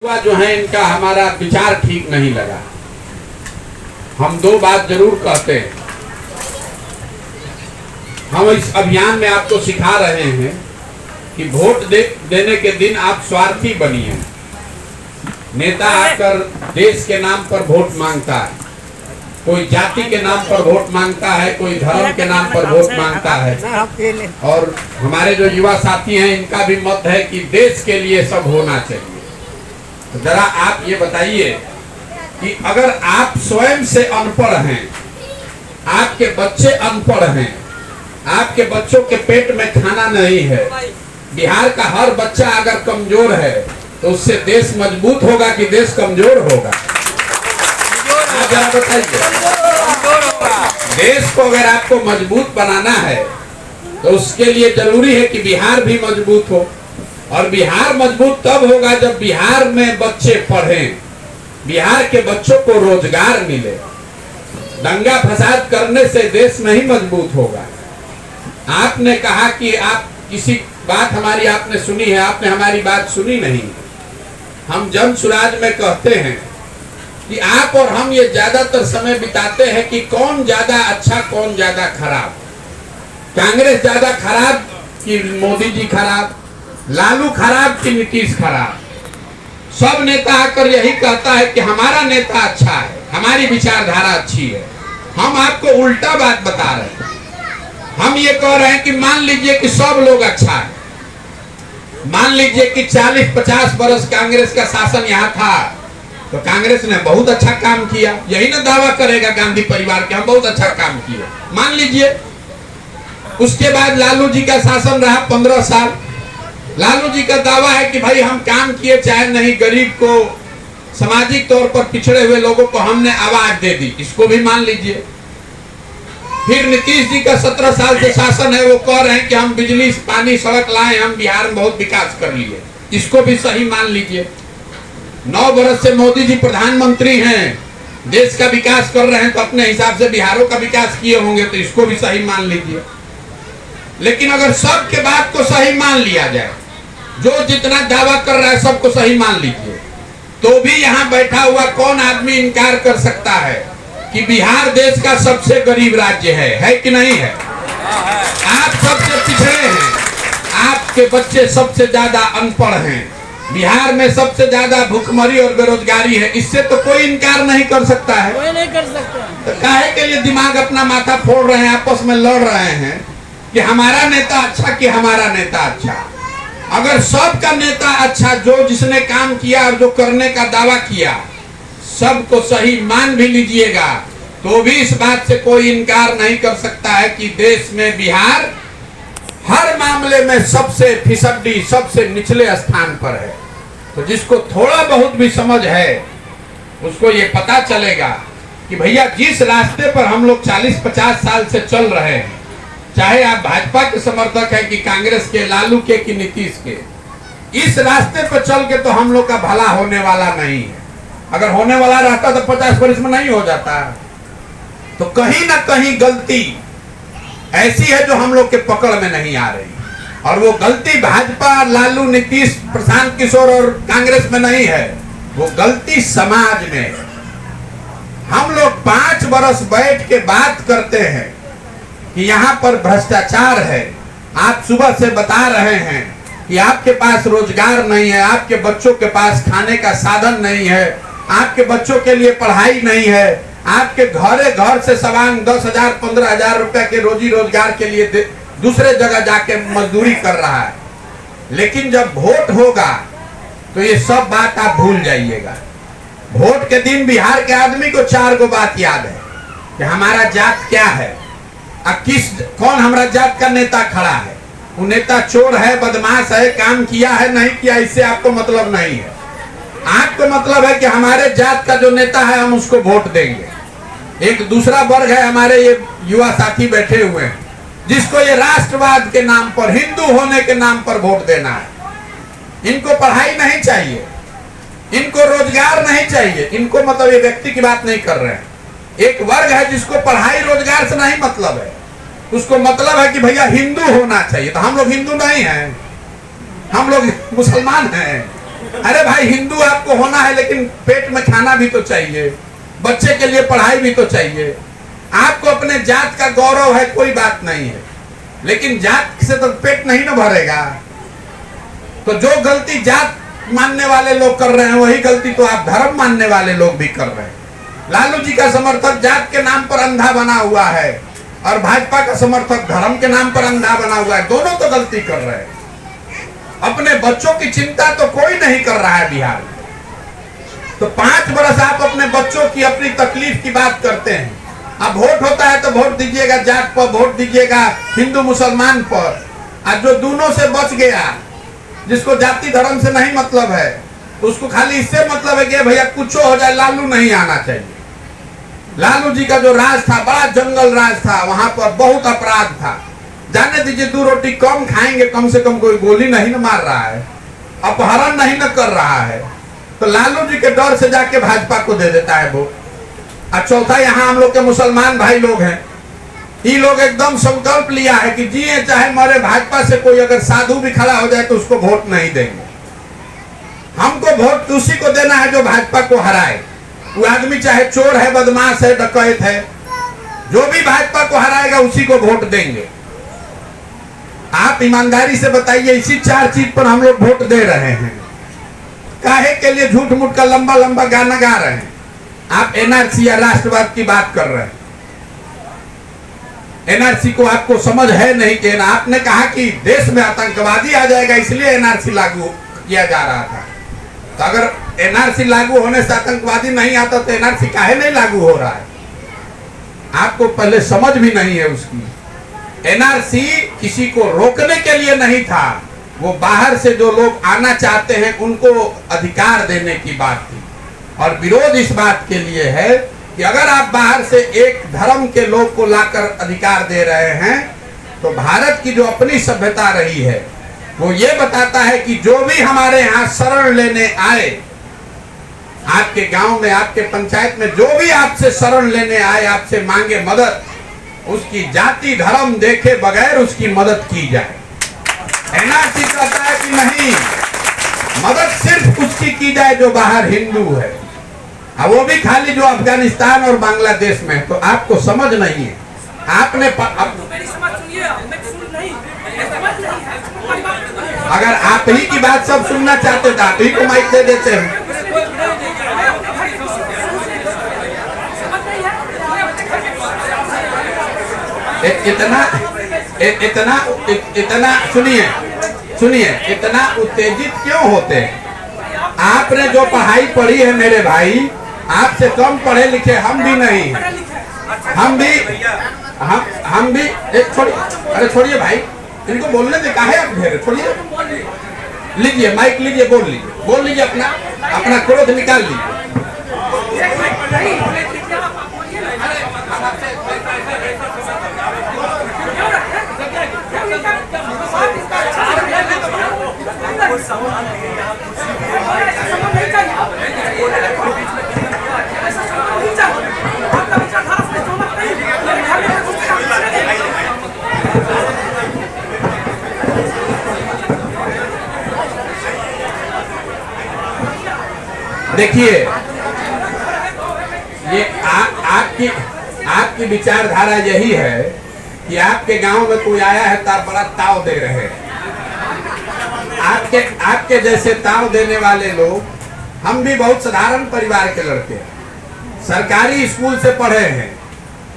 जो है इनका हमारा विचार ठीक नहीं लगा। हम दो बात जरूर कहते हैं। हम इस अभियान में आपको सिखा रहे हैं कि वोट देने के दिन आप स्वार्थी बनिए। नेता आकर देश के नाम पर वोट मांगता है, कोई जाति के नाम पर वोट मांगता है, कोई धर्म के नाम पर वोट मांगता है। और हमारे जो युवा साथी हैं इनका भी मत है कि देश के लिए सब होना चाहिए। तो जरा आप ये बताइए कि अगर आप स्वयं से अनपढ़ हैं, आपके बच्चे अनपढ़ हैं, आपके बच्चों के पेट में खाना नहीं है, बिहार का हर बच्चा अगर कमजोर है तो उससे देश मजबूत होगा कि देश कमजोर होगा? जरा बताइए। देश को अगर आपको मजबूत बनाना है तो उसके लिए जरूरी है कि बिहार भी मजबूत हो। और बिहार मजबूत तब होगा जब बिहार में बच्चे पढ़ें, बिहार के बच्चों को रोजगार मिले। दंगा फसाद करने से देश नहीं मजबूत होगा। आपने कहा कि आप किसी बात हमारी आपने सुनी है, आपने हमारी बात सुनी नहीं। हम जन सुराज में कहते हैं कि आप और हम ये ज्यादातर समय बिताते हैं कि कौन ज्यादा अच्छा कौन ज्यादा खराब। कांग्रेस ज्यादा खराब कि मोदी जी खराब, लालू खराब कि नीतीश खराब। सब नेता आकर यही कहता है कि हमारा नेता अच्छा है, हमारी विचारधारा अच्छी है। हम आपको उल्टा बात बता रहे हैं। हम ये कह रहे हैं कि मान लीजिए कि सब लोग अच्छा है, मान लीजिए कि 40-50 वर्ष कांग्रेस का शासन यहाँ था तो कांग्रेस ने बहुत अच्छा काम किया। यही ना दावा करेगा गांधी परिवार के हम बहुत अच्छा काम किए, मान लीजिए। उसके बाद लालू जी का शासन रहा 15 साल। लालू जी का दावा है कि भाई हम काम किए चाहे नहीं, गरीब को, सामाजिक तौर पर पिछड़े हुए लोगों को हमने आवाज दे दी, इसको भी मान लीजिए। फिर नीतीश जी का 17 साल से शासन है, वो कह रहे हैं कि हम बिजली पानी सड़क लाए, हम बिहार में बहुत विकास कर लिए, इसको भी सही मान लीजिए। 9 वर्ष से मोदी जी प्रधानमंत्री हैं, देश का विकास कर रहे हैं तो अपने हिसाब से बिहारों का विकास किए होंगे, तो इसको भी सही मान लीजिए। लेकिन अगर सबके बात को सही मान लिया जाए, जो जितना दावा कर रहा है सबको सही मान लीजिए, तो भी यहाँ बैठा हुआ कौन आदमी इनकार कर सकता है कि बिहार देश का सबसे गरीब राज्य है कि नहीं है? आप सबसे पिछड़े हैं, आपके बच्चे सबसे ज्यादा अनपढ़ हैं, बिहार में सबसे ज्यादा भूखमरी और बेरोजगारी है। इससे तो कोई इनकार नहीं कर सकता है। कोई नहीं कर सकता। तो काहे के लिए दिमाग अपना माथा फोड़ रहे हैं, आपस में लड़ रहे हैं कि हमारा नेता अच्छा कि हमारा नेता अच्छा? अगर सबका नेता अच्छा, जो जिसने काम किया और जो करने का दावा किया, सबको सही मान भी लीजिएगा, तो भी इस बात से कोई इनकार नहीं कर सकता है कि देश में बिहार हर मामले में सबसे फिसड्डी, सबसे निचले स्थान पर है। तो जिसको थोड़ा बहुत भी समझ है उसको ये पता चलेगा कि भैया जिस रास्ते पर हम लोग 40-50 साल से चल रहे हैं, चाहे आप भाजपा के समर्थक हैं कि कांग्रेस के, लालू के कि नीतीश के, इस रास्ते पर चल के तो हम लोग का भला होने वाला नहीं है। अगर होने वाला रहता तो 50 वर्ष में नहीं हो जाता। तो कहीं ना कहीं गलती ऐसी है जो हम लोग के पकड़ में नहीं आ रही, और वो गलती भाजपा, लालू, नीतीश, प्रशांत किशोर और कांग्रेस में नहीं है, वो गलती समाज में है। हम लोग 5 वर्ष बैठ के बात करते हैं कि यहाँ पर भ्रष्टाचार है, आप सुबह से बता रहे हैं कि आपके पास रोजगार नहीं है, आपके बच्चों के पास खाने का साधन नहीं है, आपके बच्चों के लिए पढ़ाई नहीं है, आपके घरे घर से सवांग 10,000 15,000 रुपए के रोजी रोजगार के लिए दूसरे जगह जाके मजदूरी कर रहा है। लेकिन जब वोट होगा तो ये सब बात आप भूल जाइएगा। वोट के दिन बिहार के आदमी को 4 गो बात याद है कि हमारा जात क्या है, कौन हमारा जात का नेता खड़ा है। वो नेता चोर है, बदमाश है, काम किया है नहीं किया, इससे आपको मतलब नहीं है। आपको मतलब है कि हमारे जात का जो नेता है हम उसको वोट देंगे। एक दूसरा वर्ग है, हमारे ये युवा साथी बैठे हुए हैं, जिसको ये राष्ट्रवाद के नाम पर, हिंदू होने के नाम पर वोट देना है। इनको पढ़ाई नहीं चाहिए, इनको रोजगार नहीं चाहिए, इनको मतलब ये व्यक्ति की बात नहीं कर रहे हैं। एक वर्ग है जिसको पढ़ाई रोजगार से नहीं मतलब है, उसको मतलब है कि भैया हिंदू होना चाहिए। तो हम लोग हिंदू नहीं हैं, हम लोग मुसलमान हैं। अरे भाई हिंदू आपको होना है, लेकिन पेट में खाना भी तो चाहिए, बच्चे के लिए पढ़ाई भी तो चाहिए। आपको अपने जात का गौरव है, कोई बात नहीं है, लेकिन जात से तो पेट नहीं ना भरेगा। तो जो गलती जात मानने वाले लोग कर रहे हैं, वही गलती तो आप धर्म मानने वाले लोग भी कर रहे हैं। लालू जी का समर्थक जात के नाम पर अंधा बना हुआ है और भाजपा का समर्थक धर्म के नाम पर अंधा बना हुआ है। दोनों तो गलती कर रहे हैं। अपने बच्चों की चिंता तो कोई नहीं कर रहा है बिहार में। तो 5 बरस आप अपने बच्चों की अपनी तकलीफ की बात करते हैं। अब वोट होता है तो वोट दीजिएगा जात पर, वोट दीजिएगा हिंदू मुसलमान पर। आज जो दोनों से बच गया, जिसको जाति धर्म से नहीं मतलब है, उसको खाली इससे मतलब है कि भैया कुछ हो जाए, लालू नहीं आना चाहिए। लालू जी का जो राज था, बड़ा जंगल राज था, वहां पर बहुत अपराध था। जाने दीजिए, 2 रोटी कम खाएंगे, कम से कम कोई गोली नहीं न मार रहा है, अपहरण नहीं न कर रहा है। तो लालू जी के डर से जाके भाजपा को दे देता है वोट। और चौथा, यहाँ हम लोग के मुसलमान भाई लोग हैं, ये लोग एकदम संकल्प लिया है कि जिए चाहे मरे, भाजपा से कोई अगर साधु भी खड़ा हो जाए तो उसको वोट नहीं देंगे। हमको वोट उसी को देना है जो भाजपा को हराए। वो आदमी चाहे चोर है, बदमाश है, डकैत है, जो भी भाजपा को हराएगा उसी को वोट देंगे। आप ईमानदारी से बताइए, इसी 4 चीज पर हम लोग वोट दे रहे हैं। काहे के लिए झूठ मूठ का लंबा लंबा गाना गा रहे हैं? आप एनआरसी या राष्ट्रवाद की बात कर रहे हैं। एनआरसी को आपको समझ है नहीं कि आपने कहा कि देश में आतंकवादी आ जाएगा, इसलिए एनआरसी लागू किया जा रहा था। तो अगर एनआरसी लागू होने से आतंकवादी नहीं आता तो एनआरसी काहे नहीं लागू हो रहा है? आपको पहले समझ भी नहीं है उसकी। एनआरसी किसी को रोकने के लिए नहीं था, वो बाहर से जो लोग आना चाहते हैं उनको अधिकार देने की बात थी। और विरोध इस बात के लिए है कि अगर आप बाहर से एक धर्म के लोग को लाकर अधिकार दे रहे हैं, तो भारत की जो अपनी सभ्यता रही है वो ये बताता है कि जो भी हमारे यहाँ शरण लेने आए, आपके गांव में, आपके पंचायत में जो भी आपसे शरण लेने आए, आपसे मांगे मदद, उसकी जाति धर्म देखे बगैर उसकी मदद की जाए। एनआरसी कहता है कि नहीं, मदद सिर्फ उसकी की जाए जो बाहर हिंदू है, और वो भी खाली जो अफगानिस्तान और बांग्लादेश में है। तो आपको समझ नहीं है। आपने अगर आप ही की बात सब सुनना चाहते थे, आप ही को माइक दे देते हैं। इतना सुनिए, इतना उत्तेजित क्यों होते हैं? आपने जो पढ़ाई पढ़ी है मेरे भाई, आपसे कम पढ़े लिखे हम भी नहीं, हम भी अरे छोड़िए भाई, इनको बोलने दे, काहे आप घेरे, छोड़िए। लीजिए माइक, लीजिए, बोल लीजिए, अपना क्रोध निकाल लीजिए। देखिए, ये आपकी विचारधारा यही है कि आपके गांव में कोई आया है तो बड़ा ताव दे रहे हैं। आपके जैसे ताव देने वाले लोग, हम भी बहुत साधारण परिवार के लड़के हैं, सरकारी स्कूल से पढ़े हैं।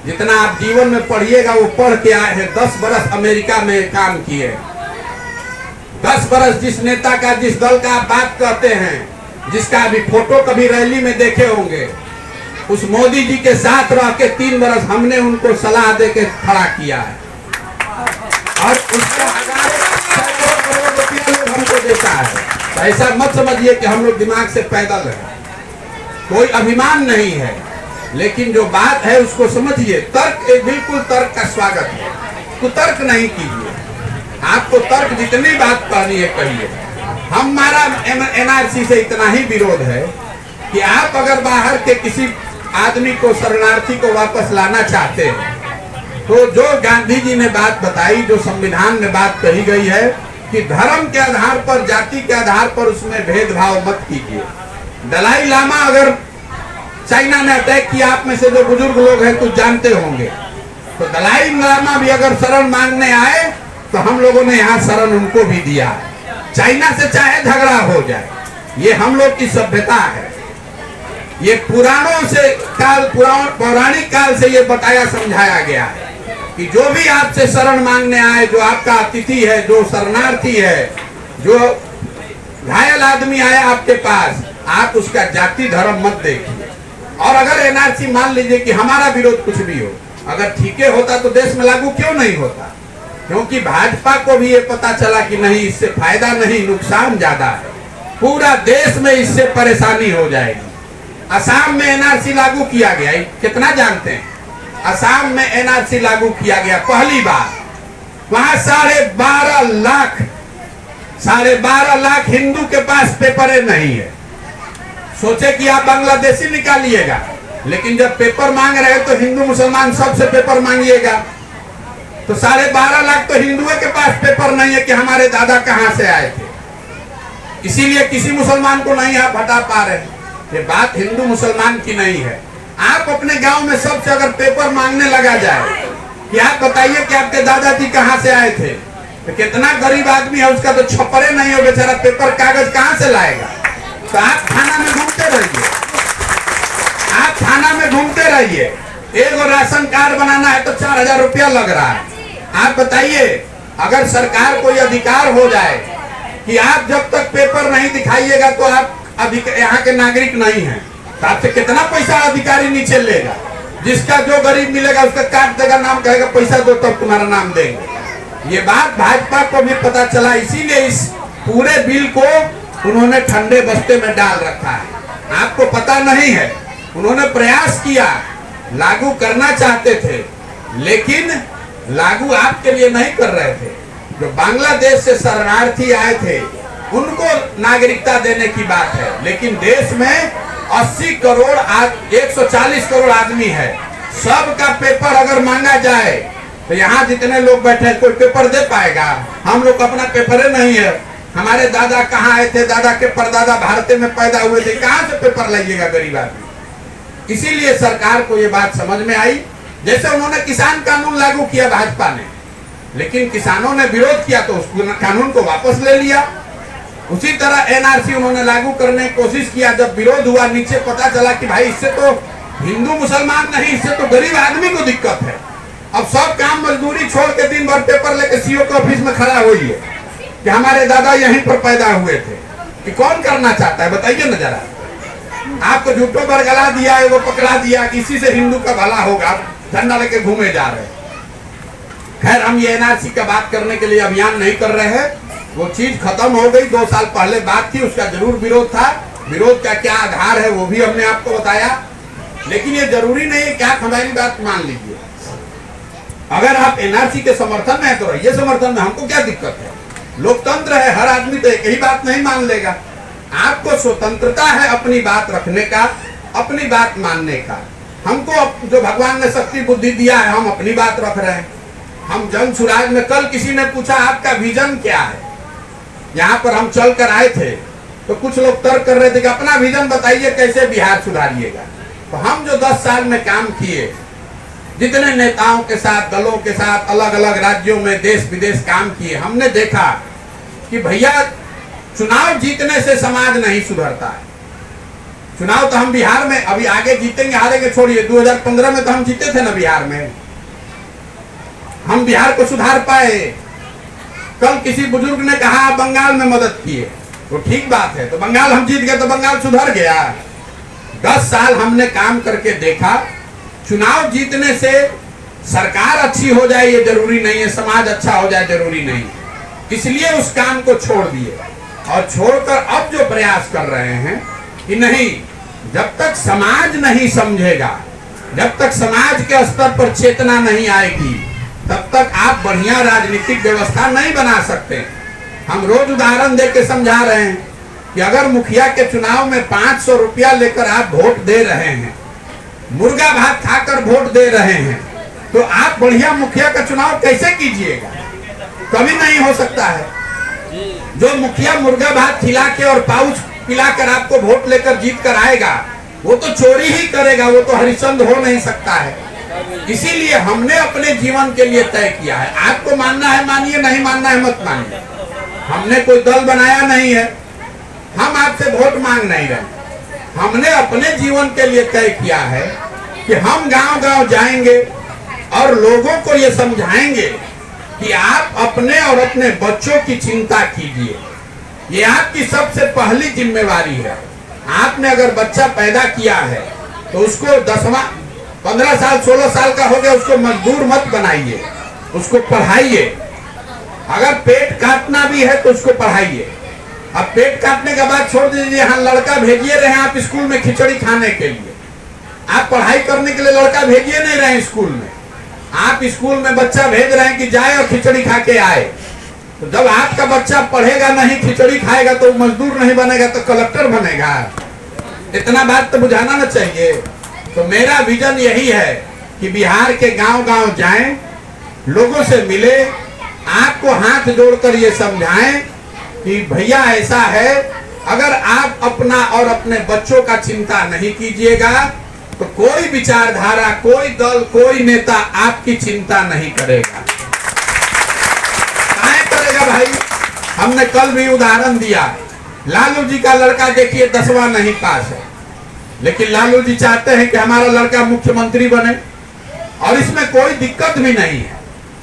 जितना आप जीवन में पढ़िएगा वो पढ़ के आए हैं। 10 बरस अमेरिका में काम किए, 10 बरस जिस नेता का, जिस दल का आप बात करते हैं, जिसका अभी फोटो कभी रैली में देखे होंगे, उस मोदी जी के साथ रह के 3 बरस हमने उनको सलाह दे के खड़ा किया है, और उसका सैकड़ों करोड़ रुपया लोग हमको देता है। तो ऐसा मत समझिए कि हम लोग दिमाग से पैदल हैं, कोई अभिमान नहीं है, लेकिन जो बात है उसको समझिए। तर्क, बिल्कुल तर्क का स्वागत है, कुतर्क नहीं कीजिए। आपको तर्क जितनी बात कहनी है कहिए। हमारा एनआरसी से इतना ही विरोध है कि आप अगर बाहर के किसी आदमी को, शरणार्थी को वापस लाना चाहते हैं, तो जो गांधी जी ने बात बताई, जो संविधान में बात कही गई है कि धर्म के आधार पर, जाति के आधार पर उसमें भेदभाव मत कीजिए। दलाई लामा अगर चाइना ने अटैक किया, आप में से जो बुजुर्ग लोग हैं कुछ जानते होंगे, तो दलाई लामा भी अगर शरण मांगने आए तो हम लोगों ने यहाँ शरण उनको भी दिया है। चाइना से चाहे झगड़ा हो जाए, ये हम लोग की सभ्यता है। ये पुराणों से पौराणिक काल से ये बताया समझाया गया है कि जो भी आपसे शरण मांगने आए, जो आपका अतिथि है, जो शरणार्थी है, जो घायल आदमी आया आपके पास, आप उसका जाति धर्म मत देखिए। और अगर एनआरसी मान लीजिए कि हमारा विरोध कुछ भी हो, अगर ठीक होता तो देश में लागू क्यों नहीं होता? क्योंकि भाजपा को भी ये पता चला कि नहीं, इससे फायदा नहीं नुकसान ज्यादा है, पूरा देश में इससे परेशानी हो जाएगी। असम में एनआरसी लागू किया गया, कितना जानते हैं? असम में एनआरसी लागू किया गया पहली बार, वहां 12.5 लाख हिंदू के पास पेपर नहीं है। सोचे कि आप बांग्लादेशी निकालिएगा, लेकिन जब पेपर मांग रहे तो हिंदू मुसलमान सबसे पेपर मांगिएगा, तो 12.5 लाख तो हिंदुओं के पास पेपर नहीं है कि हमारे दादा कहां से आए थे। इसीलिए किसी मुसलमान को नहीं आप हटा पा रहे। ये बात हिंदू मुसलमान की नहीं है। आप अपने गांव में सबसे अगर पेपर मांगने लगा जाए कि आप बताइए कि आपके दादाजी कहां से आए थे, तो कितना गरीब आदमी है, उसका तो छप्परे नहीं हो, बेचारा पेपर कागज कहां से लाएगा? तो आप थाना में घूमते रहिए, आप थाना में घूमते रहिए। एक राशन कार्ड बनाना है तो 4000 रुपया लग रहा है। आप बताइए, अगर सरकार को यह अधिकार हो जाए कि आप जब तक पेपर नहीं दिखाइएगा तो आप यहाँ के नागरिक नहीं हैं, तो आपसे कितना पैसा अधिकारी नीचे लेगा? जिसका जो गरीब मिलेगा उसका काट देगा, नाम कहेगा पैसा दो तब तुम्हारा नाम देंगे। ये बात भाजपा को भी पता चला, इसीलिए इस पूरे बिल को उन्होंने ठंडे बस्ते में डाल रखा है। आपको पता नहीं है, उन्होंने प्रयास किया, लागू करना चाहते थे, लेकिन लागू आपके लिए नहीं कर रहे थे। जो बांग्लादेश से शरणार्थी आए थे उनको नागरिकता देने की बात है, लेकिन देश में 80 करोड़ 140 करोड़ आदमी है, सबका पेपर अगर मांगा जाए तो यहाँ जितने लोग बैठे हैं कोई पेपर दे पाएगा? हम लोग अपना पेपर नहीं है। हमारे दादा कहाँ आए थे, दादा के परदादा भारत में पैदा हुए थे, कहाँ से पेपर लाइएगा गरीब आदमी? इसीलिए सरकार को ये बात समझ में आई। जैसे उन्होंने किसान कानून लागू किया भाजपा ने, लेकिन किसानों ने विरोध किया तो उस कानून को वापस ले लिया। उसी तरह एनआरसी उन्होंने लागू करने की कोशिश किया, जब विरोध हुआ, नीचे पता चला कि भाई इससे तो हिंदू मुसलमान नहीं, इससे तो गरीब आदमी को दिक्कत है। अब सब काम मजदूरी छोड़ के दिन भर पेपर लेके सीओ के ऑफिस में खड़ा हुई है कि हमारे दादा यहीं पर पैदा हुए थे। कि कौन करना चाहता है बताइए न जरा? आपको झूठों बरगला दिया है, वो पकड़ा दिया, इसी से हिंदू का भला होगा, झंडा लेके घूमे जा रहे। खैर, हम ये एनआरसी का बात करने के लिए अभियान नहीं कर रहे हैं, वो चीज खत्म हो गई। 2 साल पहले बात थी, उसका जरूर विरोध था। विरोध का क्या आधार है वो भी हमने आपको बताया, लेकिन ये जरूरी नहीं है कि आप हमारी बात मान लीजिए। अगर आप एनआरसी के समर्थन में है तो रहिए समर्थन में, हमको क्या दिक्कत है? लोकतंत्र है, हर आदमी तो एक ही बात नहीं मान लेगा। आपको स्वतंत्रता है अपनी बात रखने का, अपनी बात मानने का। हमको जो भगवान ने शक्ति बुद्धि दिया है, हम अपनी बात रख रहे हैं। हम जन सुराज में, कल किसी ने पूछा आपका विजन क्या है? यहाँ पर हम चल कर आए थे तो कुछ लोग तर्क कर रहे थे कि अपना विजन बताइए, कैसे बिहार सुधारिएगा। तो हम जो 10 साल में काम किए, जितने नेताओं के साथ, दलों के साथ, अलग अलग राज्यों में देश विदेश काम किए, हमने देखा कि भैया चुनाव जीतने से समाज नहीं सुधरता है। चुनाव तो हम बिहार में अभी आगे जीतेंगे हारेंगे छोड़िए, 2015 में तो हम जीते थे ना बिहार में, हम बिहार को सुधार पाए। कल किसी बुजुर्ग ने कहा बंगाल में मदद किए, तो ठीक बात है, तो बंगाल हम जीत गए तो बंगाल सुधर गया। 10 साल हमने काम करके देखा, चुनाव जीतने से सरकार अच्छी हो जाए ये जरूरी नहीं है, समाज अच्छा हो जाए जरूरी नहीं, इसलिए उस काम को छोड़ दिए। और छोड़कर अब जो प्रयास कर रहे हैं कि नहीं, जब तक समाज नहीं समझेगा, जब तक समाज के स्तर पर चेतना नहीं आएगी, तब तक आप बढ़िया राजनीतिक व्यवस्था नहीं बना सकते। हम रोज उदाहरण देके समझा रहे हैं कि अगर मुखिया के चुनाव में 500 रुपया लेकर आप वोट दे रहे हैं, मुर्गा भात खाकर वोट दे रहे हैं, तो आप बढ़िया मुखिया का चुनाव कैसे कीजिएगा? कभी नहीं हो सकता है। जो मुखिया मुर्गा भात खिला के और पाउच पिलाकर आपको वोट लेकर जीत कर आएगा, वो तो चोरी ही करेगा, वो तो हरिश्चंद हो नहीं सकता है। इसीलिए हमने अपने जीवन के लिए तय किया है। आपको मानना है मानिए, नहीं मानना है मत मानिए। हमने कोई दल बनाया नहीं है, हम आपसे वोट मांग नहीं रहे। हमने अपने जीवन के लिए तय किया है कि हम गांव-गांव जाएंगे और लोगों को ये समझाएंगे कि आप अपने और अपने बच्चों की चिंता कीजिए। ये आपकी सबसे पहली जिम्मेवारी है। आपने अगर बच्चा पैदा किया है तो उसको 15 साल 16 साल का हो गया, उसको मजदूर मत बनाइए, उसको पढ़ाइए। अगर पेट काटना भी है तो उसको पढ़ाइए। अब पेट काटने के बाद छोड़ दीजिए, यहाँ लड़का भेजिए रहे आप स्कूल में खिचड़ी खाने के लिए। आप पढ़ाई करने के लिए लड़का भेजिए नहीं रहे स्कूल में, आप स्कूल में बच्चा भेज रहे हैं कि जाए और खिचड़ी खा के आए। तो जब आपका बच्चा पढ़ेगा नहीं, खिचड़ी खाएगा, तो मजदूर नहीं बनेगा तो कलेक्टर बनेगा। इतना बात तो बुझाना ना चाहिए। तो मेरा विजन यही है कि बिहार के गांव-गांव जाएं, लोगों से मिले, आपको हाथ जोड़कर ये समझाएं कि भैया ऐसा है, अगर आप अपना और अपने बच्चों का चिंता नहीं कीजिएगा तो कोई विचारधारा, कोई दल, कोई नेता आपकी चिंता नहीं करेगा। क्या करेगा भाई? हमने कल भी उदाहरण दिया, लालू जी का लड़का देखिए 10वां नहीं पास है, लेकिन लालू जी चाहते हैं कि हमारा लड़का मुख्यमंत्री बने, और इसमें कोई दिक्कत भी नहीं है।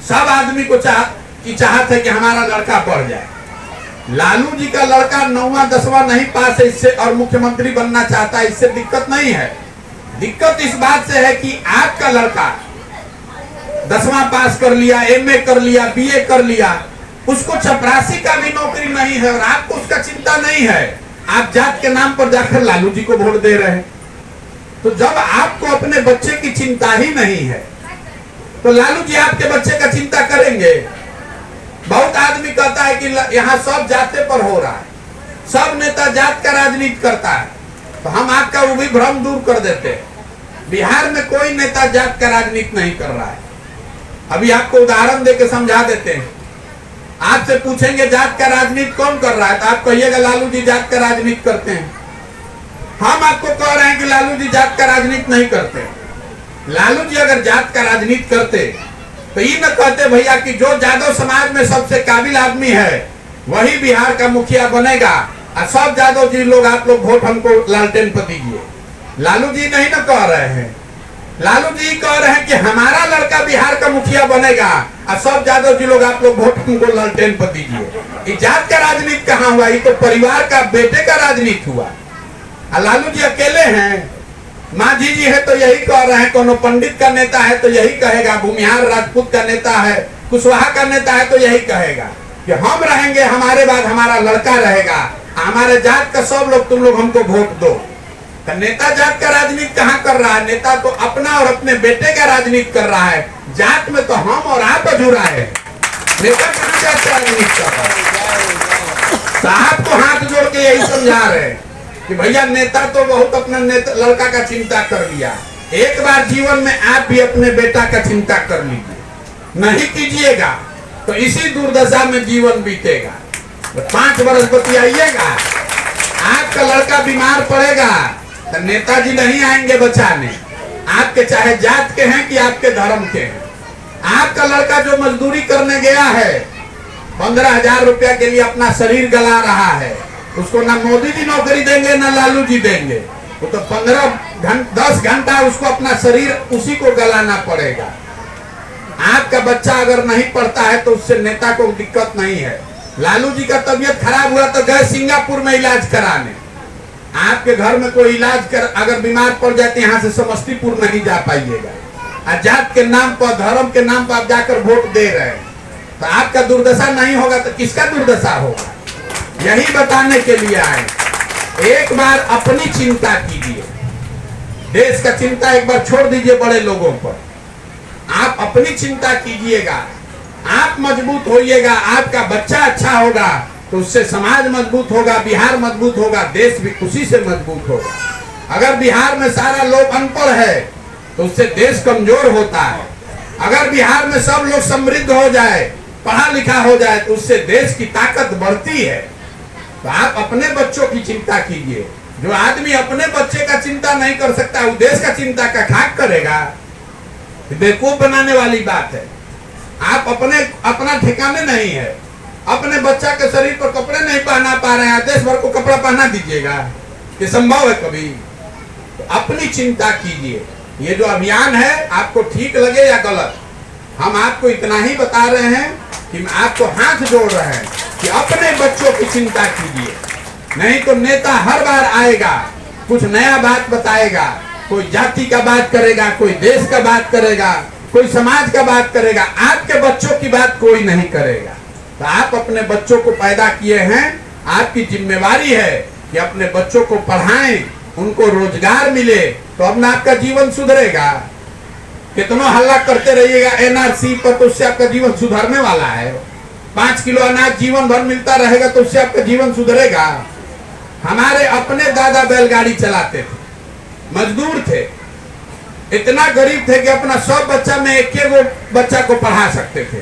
सब आदमी को चाहत है कि हमारा लड़का बढ़ जाए। लालू जी का लड़का 9वां 10वां नहीं पास है इससे और मुख्यमंत्री बनना चाहता है, इससे दिक्कत नहीं है। दिक्कत इस बात से है कि आपका लड़का 10वां पास कर लिया, MA कर लिया, BA कर लिया, उसको चपरासी का भी नौकरी नहीं है और आपको उसका चिंता नहीं है। आप जात के नाम पर जाकर लालू जी को वोट दे रहे हैं। तो जब आपको अपने बच्चे की चिंता ही नहीं है तो लालू जी आपके बच्चे का चिंता करेंगे? बहुत आदमी कहता है कि यहाँ सब जाते पर हो रहा है, सब नेता जात का राजनीति करता है। तो हम आपका वो भी भ्रम दूर कर देते हैं। बिहार में कोई नेता जात का राजनीति नहीं कर रहा है। अभी आपको उदाहरण देकर समझा देते हैं। आपसे पूछेंगे जात का राजनीति कौन कर रहा है, तो आप कहिएगा लालू जी जात का राजनीति करते हैं। हम आपको कह रहे हैं कि लालू जी जात का राजनीति नहीं करते। लालू जी अगर जात का राजनीति करते तो ये न कहते भैया कि जो यादव समाज में सबसे काबिल आदमी है वही बिहार का मुखिया बनेगा, और सब यादव जी लोग आप लोग वोट हमको लालटेन पर दीजिए। लालू जी नहीं न कह रहे हैं। लालू जी कह रहे हैं कि हमारा लड़का बिहार का मुखिया बनेगा और सब यादव जी लोग आप लोग वोट हमको लालटेन पर दीजिए। जात का राजनीति कहाँ हुआ? ये तो परिवार का, बेटे का राजनीति हुआ। और लालू जी अकेले हैं? मांझी जी है तो यही कह रहे हैं, कोनो पंडित का नेता है तो यही कहेगा, भूमिहार राजपूत का नेता है, कुशवाहा का नेता है तो यही कहेगा कि हम रहेंगे, हमारे बाद हमारा लड़का रहेगा, हमारे जात का सब लोग तुम लोग हमको वोट दो। तो नेता जात का राजनीति कहाँ कर रहा है? नेता तो अपना और अपने बेटे का राजनीति कर रहा है। जात में तो हम और आप अधूरा है। नेता कहाँ जात का राजनीति कर रहा है? साहब को हाथ जोड़ के यही समझा रहे हैं कि भैया नेता तो बहुत अपना लड़का का चिंता कर लिया, एक बार जीवन में आप भी अपने बेटा का चिंता कर लीजिए। नहीं कीजिएगा तो इसी दुर्दशा में जीवन बीतेगा। 5 वर्ष बतियाइएगा, आपका लड़का बीमार पड़ेगा तो नेताजी नहीं आएंगे बचाने, आपके चाहे जात के हैं कि आपके धर्म के हैं। आपका लड़का जो मजदूरी करने गया है, 15,000 रुपया के लिए अपना शरीर गला रहा है, उसको ना मोदी जी नौकरी देंगे ना लालू जी देंगे। वो तो 10 घंटा उसको अपना शरीर उसी को गलाना पड़ेगा। आपका बच्चा अगर नहीं पढ़ता है तो उससे नेता को दिक्कत नहीं है। लालू जी का तबीयत खराब हुआ तो गए सिंगापुर में इलाज कराने। आपके घर में कोई इलाज कर अगर बीमार पड़ जाते यहाँ से समस्तीपुर नहीं जा पाइएगा। जात के नाम पर, धर्म के नाम पर आप जाकर वोट दे रहे हैं तो आपका दुर्दशा नहीं होगा तो किसका दुर्दशा होगा? यही बताने के लिए आए। एक बार अपनी चिंता कीजिए, देश का चिंता एक बार छोड़ दीजिए बड़े लोगों पर। आप अपनी चिंता कीजिएगा, आप मजबूत होइएगा, आपका बच्चा अच्छा होगा तो उससे समाज मजबूत होगा, बिहार मजबूत होगा, देश भी उसी से मजबूत होगा। अगर बिहार में सारा लोग अनपढ़ है तो उससे देश कमजोर होता है। अगर बिहार में सब लोग समृद्ध हो जाए पढ़ा लिखा हो जाए तो उससे देश की ताकत बढ़ती है। तो आप अपने बच्चों की चिंता कीजिए। जो आदमी अपने बच्चे का चिंता नहीं कर सकता वो देश का चिंता का खाक करेगा। बेवकूफ बनाने वाली बात है। आप अपना ठिकाने नहीं है, अपने बच्चा के शरीर पर कपड़े नहीं पहना पा रहे हैं, देश भर को कपड़ा पहना दीजिएगा? ये संभव है कभी? तो अपनी चिंता कीजिए। ये जो अभियान है आपको ठीक लगे या गलत, हम आपको इतना ही बता रहे हैं कि आपको हाथ जोड़ रहे हैं कि अपने बच्चों की चिंता कीजिए। नहीं तो नेता हर बार आएगा, कुछ नया बात बताएगा, कोई जाति का बात करेगा, कोई देश का बात करेगा, कोई समाज का बात करेगा, आपके बच्चों की बात कोई नहीं करेगा। तो आप अपने बच्चों को पैदा किए हैं, आपकी जिम्मेवारी है कि अपने बच्चों को पढ़ाएं, उनको रोजगार मिले, तो अपना आपका जीवन सुधरेगा। कितना हल्ला करते रहिएगा एनआरसी पर, तो उससे आपका जीवन सुधरने वाला है? 5 किलो अनाज जीवन भर मिलता रहेगा तो उससे आपका जीवन सुधरेगा? हमारे अपने दादा बैलगाड़ी चलाते थे, मजदूर थे, इतना गरीब थे कि अपना सब बच्चा में एक वो बच्चा को पढ़ा सकते थे।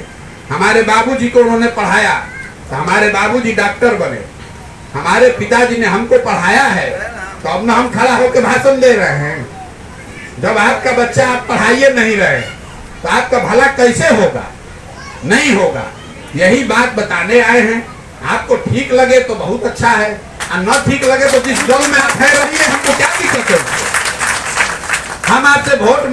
हमारे बाबूजी को उन्होंने पढ़ाया तो हमारे बाबूजी डॉक्टर बने। हमारे पिताजी ने हमको पढ़ाया है तो अब ना हम खड़ा होकर भाषण दे रहे हैं। जब आपका बच्चा आप पढ़ाइए नहीं रहे तो आपका भला कैसे होगा? नहीं होगा। यही बात बताने आए हैं। आपको ठीक लगे तो बहुत अच्छा है, और न ठीक लगे तो जिस दल में आप है रहिए, हमको क्या दिक्कत है? हम आपसे वोट